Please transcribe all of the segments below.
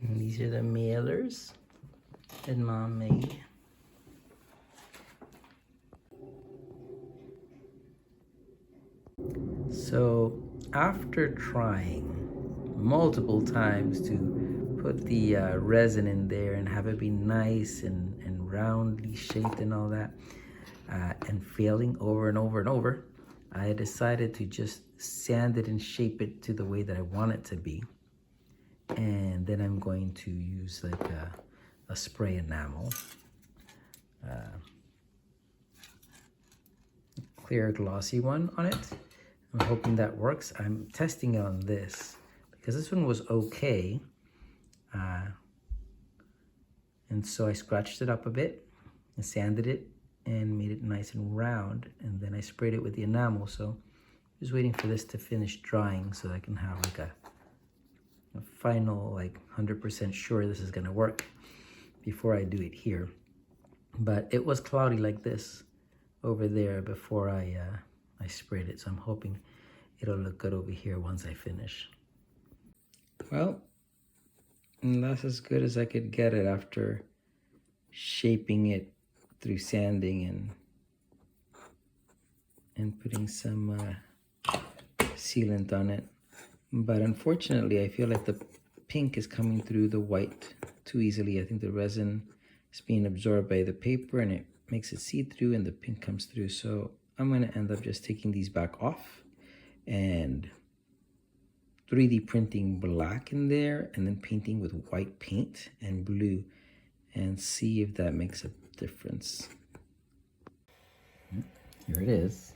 And these are the mailers that Mom made. So after trying multiple times to put the resin in there and have it be nice and roundly shaped and all that, and failing over and over and over, I decided to just sand it and shape it to the way that I want it to be. And then I'm going to use like a spray enamel, clear glossy one on it. I'm hoping that works. I'm testing it on this because this one was okay. And so I scratched it up a bit and sanded it and made it nice and round. And then I sprayed it with the enamel. So just waiting for this to finish drying so I can have like a final, like 100% sure this is gonna work before I do it here. But it was cloudy like this over there before I sprayed it. So I'm hoping it'll look good over here once I finish. Well, that's as good as I could get it after shaping it through sanding and putting some sealant on it. But unfortunately, I feel like the pink is coming through the white too easily. I think the resin is being absorbed by the paper and it makes it see-through and the pink comes through. So I'm going to end up just taking these back off and 3D printing black in there and then painting with white paint and blue and see if that makes a difference. Here it is.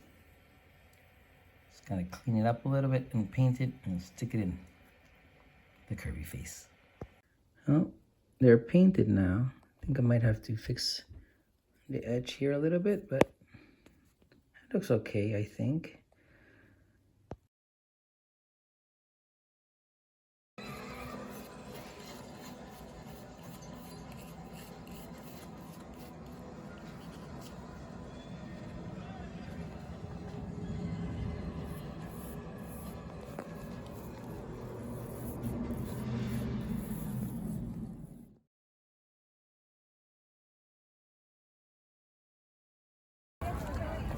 Just kind of clean it up a little bit and paint it and stick it in the curvy face. Well, they're painted now. I think I might have to fix the edge here a little bit, but it looks okay, I think.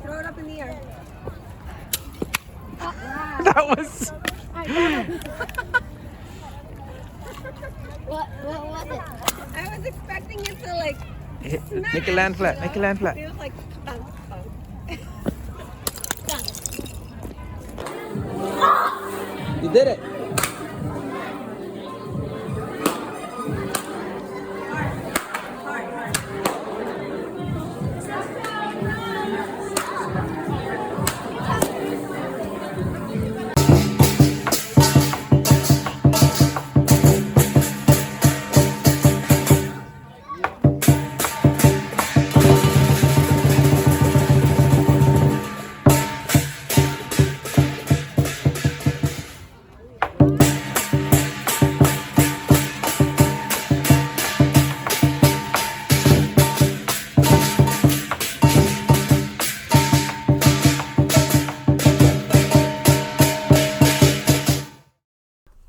Throw it up in the air. That was... What was it? I was expecting it to like smash. Make it land flat, make it land flat. It was like thunk, thunk. You did it.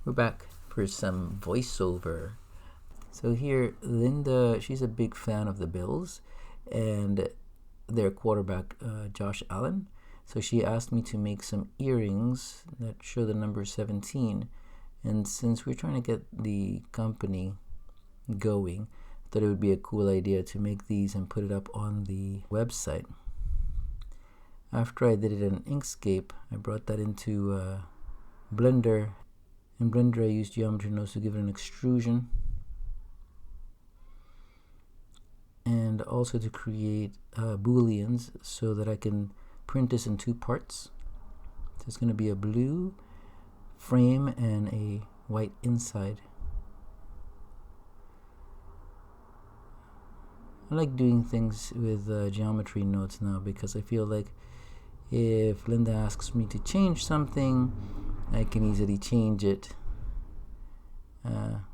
We're back for some voiceover. So here, Linda, she's a big fan of the Bills and their quarterback, Josh Allen. So she asked me to make some earrings that show the number 17. And since we're trying to get the company going, I thought it would be a cool idea to make these and put it up on the website. After I did it in Inkscape, I brought that into Blender. In Blender, I used geometry nodes to give it an extrusion and also to create booleans so that I can print this in two parts. So it's going to be a blue frame and a white inside. I like doing things with geometry nodes now because I feel like if Linda asks me to change something, I can easily change it,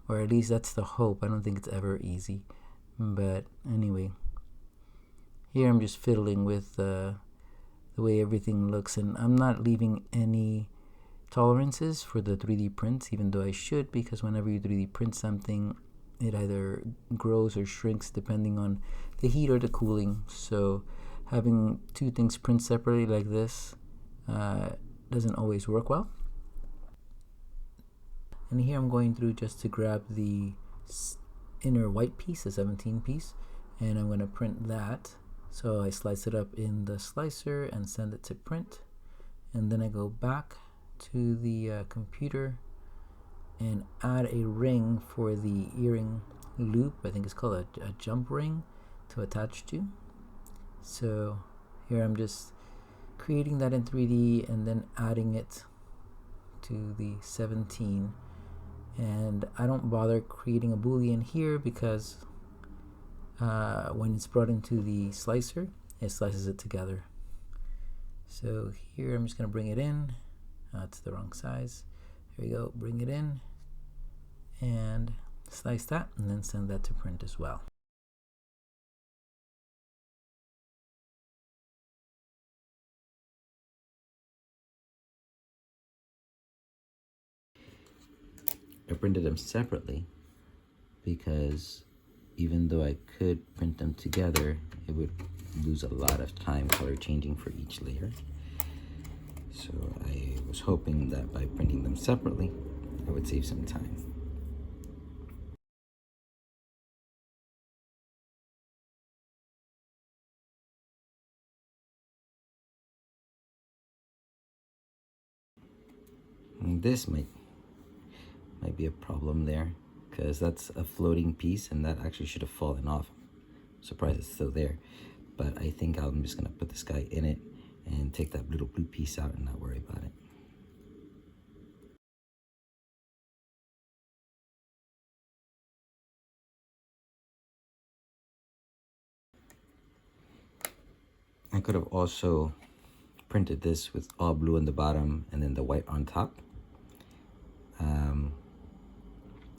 or at least that's the hope. I don't think it's ever easy, but anyway, here I'm just fiddling with the way everything looks, and I'm not leaving any tolerances for the 3D prints, even though I should, because whenever you 3D print something, it either grows or shrinks depending on the heat or the cooling. So having two things print separately like this doesn't always work well. And here I'm going through just to grab the inner white piece, the 17 piece, and I'm going to print that. So I slice it up in the slicer and send it to print, and then I go back to the computer and add a ring for the earring loop. I think it's called a jump ring to attach to. So here I'm just creating that in 3D and then adding it to the 17. And I don't bother creating a boolean here because when it's brought into the slicer, it slices it together. So here I'm just going to bring it in. It's the wrong size. Here we go. Bring it in and slice that, and then send that to print as well. I printed them separately because even though I could print them together, it would lose a lot of time color changing for each layer. So I was hoping that by printing them separately, I would save some time. And this might be a problem there, because that's a floating piece and that actually should have fallen off. I'm surprised it's still there, but I think I'm just gonna put this guy in it and take that little blue piece out and not worry about it. I could have also printed this with all blue on the bottom and then the white on top.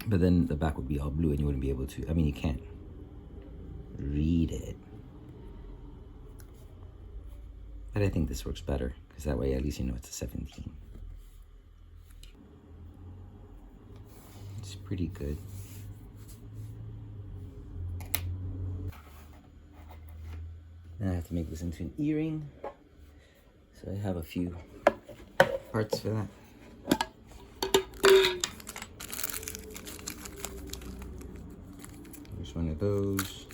But then the back would be all blue and you wouldn't be able to, I mean, you can't read it. But I think this works better, because that way at least you know it's a 17. It's pretty good. Now I have to make this into an earring. So I have a few parts for that. Here's one of those.